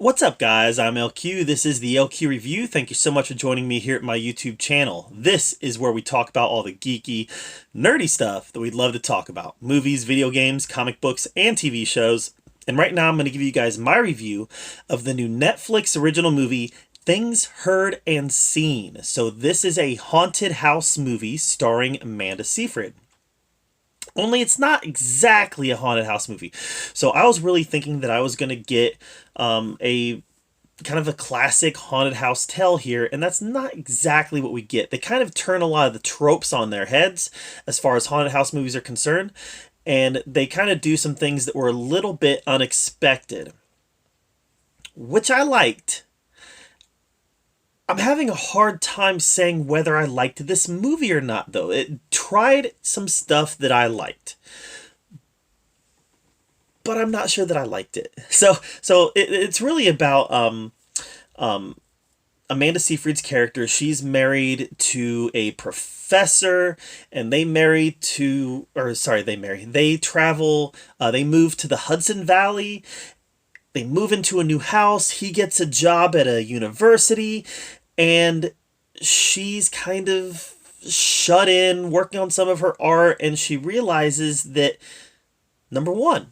What's up, guys? I'm LQ. This is the LQ Review. Thank you so much for joining me here at my YouTube channel. This is where we talk about all the geeky, nerdy stuff that we'd love to talk about. Movies, video games, comic books, and TV shows. And right now I'm going to give you guys my review of the new Netflix original movie, Things Heard and Seen. So this is a haunted house movie starring Amanda Seyfried. Only it's not exactly a haunted house movie. So I was really thinking that I was going to get a kind of a classic haunted house tale here, and that's not exactly what we get. They kind of turn a lot of the tropes on their heads as far as haunted house movies are concerned, and they kind of do some things that were a little bit unexpected, which I liked. I'm having a hard time saying whether I liked this movie or not, though. It tried some stuff that I liked, but I'm not sure that I liked it. It's really about Amanda Seyfried's character. She's married to a professor, and they travel. They move to the Hudson Valley. They move into a new house. He gets a job at a university, and she's kind of shut in working on some of her art, and she realizes that, number one,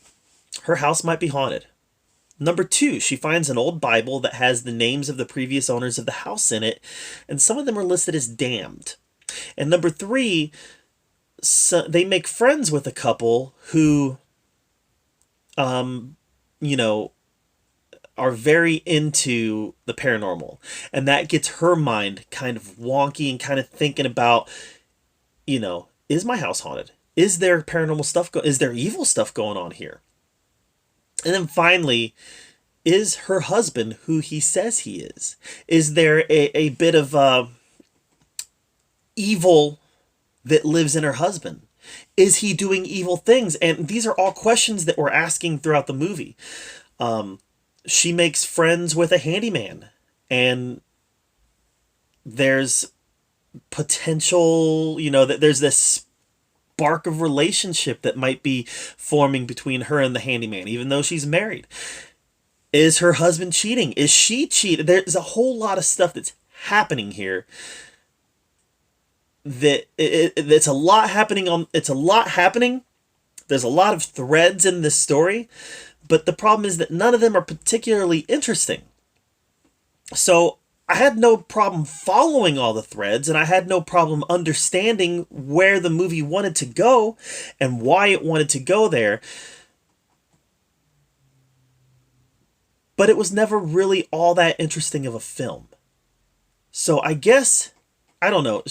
her house might be haunted. Number two, she finds an old Bible that has the names of the previous owners of the house in it, and some of them are listed as damned. And number three, they make friends with a couple who, you know, are very into the paranormal, and that gets her mind kind of wonky and kind of thinking about, is my house haunted? Is there paranormal stuff is there evil stuff going on here? And then finally, is her husband who he says he is? Is there a bit of evil that lives in her husband? Is he doing evil things? And these are all questions that we're asking throughout the movie. She makes friends with a handyman, and there's potential, that there's this spark of relationship that might be forming between her and the handyman, even though she's married. Is her husband cheating? Is she cheating? There's a whole lot of stuff that's happening here. It's a lot happening. There's a lot of threads in this story. But the problem is that none of them are particularly interesting. So I had no problem following all the threads, and I had no problem understanding where the movie wanted to go and why it wanted to go there. But it was never really all that interesting of a film. So I guess, I don't know.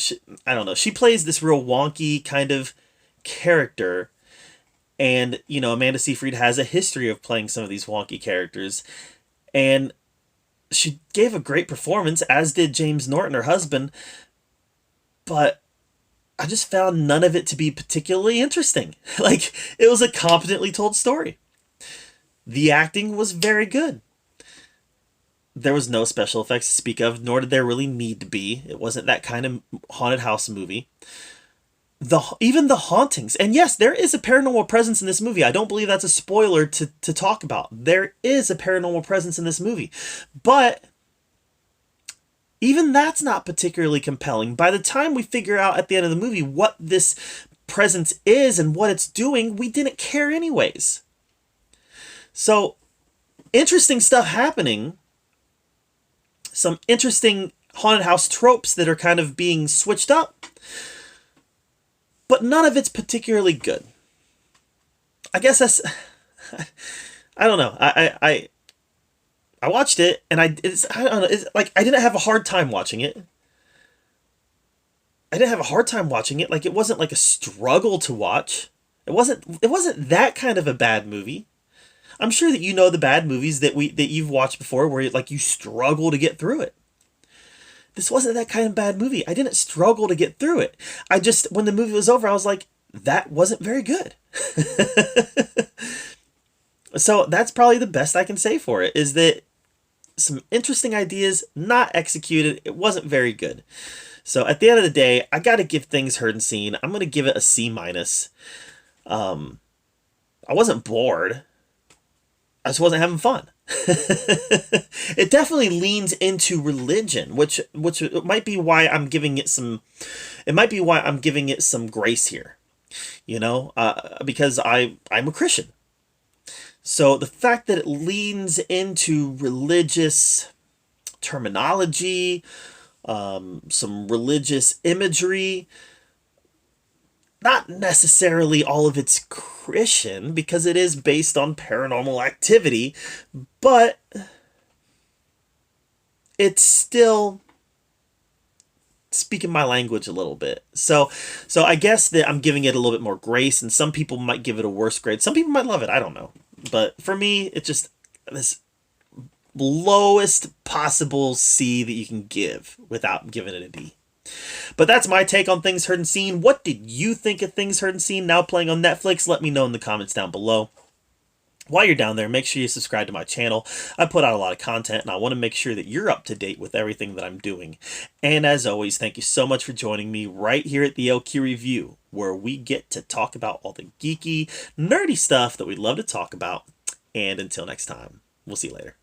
She plays this real wonky kind of character. And, Amanda Seyfried has a history of playing some of these wonky characters. And she gave a great performance, as did James Norton, her husband. But I just found none of it to be particularly interesting. Like, it was a competently told story. The acting was very good. There was no special effects to speak of, nor did there really need to be. It wasn't that kind of haunted house movie. Even the hauntings, and yes, there is a paranormal presence in this movie. I don't believe that's a spoiler to talk about. There is a paranormal presence in this movie, but even that's not particularly compelling. By the time we figure out at the end of the movie what this presence is and what it's doing, we didn't care anyways. So, interesting stuff happening. Some interesting haunted house tropes that are kind of being switched up. But none of it's particularly good. I guess that's, I don't know. I watched it, and I don't know. It's like I didn't have a hard time watching it. Like, it wasn't like a struggle to watch. It wasn't that kind of a bad movie. I'm sure that the bad movies that you've watched before, where you struggle to get through it. This wasn't that kind of bad movie. I didn't struggle to get through it. When the movie was over, I was like, that wasn't very good. So that's probably the best I can say for it, is that some interesting ideas, not executed. It wasn't very good. So at the end of the day, I got to give Things Heard and Seen. I'm going to give it a C-. I wasn't bored. I just wasn't having fun. It definitely leans into religion, which might be why I'm giving it some. It might be why I'm giving it some grace here. Because I'm a Christian. So the fact that it leans into religious terminology, some religious imagery, not necessarily all of it's Christian because it is based on paranormal activity, but it's still speaking my language a little bit. So I guess that I'm giving it a little bit more grace, and some people might give it a worse grade. Some people might love it. I don't know. But for me, it's just this lowest possible C that you can give without giving it a D. But that's my take on Things Heard and Seen. What did you think of Things Heard and Seen now playing on Netflix? Let me know in the comments down below. While you're down there, make sure you subscribe to my channel. I put out a lot of content, and I want to make sure that you're up to date with everything that I'm doing. And as always, thank you so much for joining me right here at the LQ Review, where we get to talk about all the geeky, nerdy stuff that we love to talk about. And until next time, we'll see you later.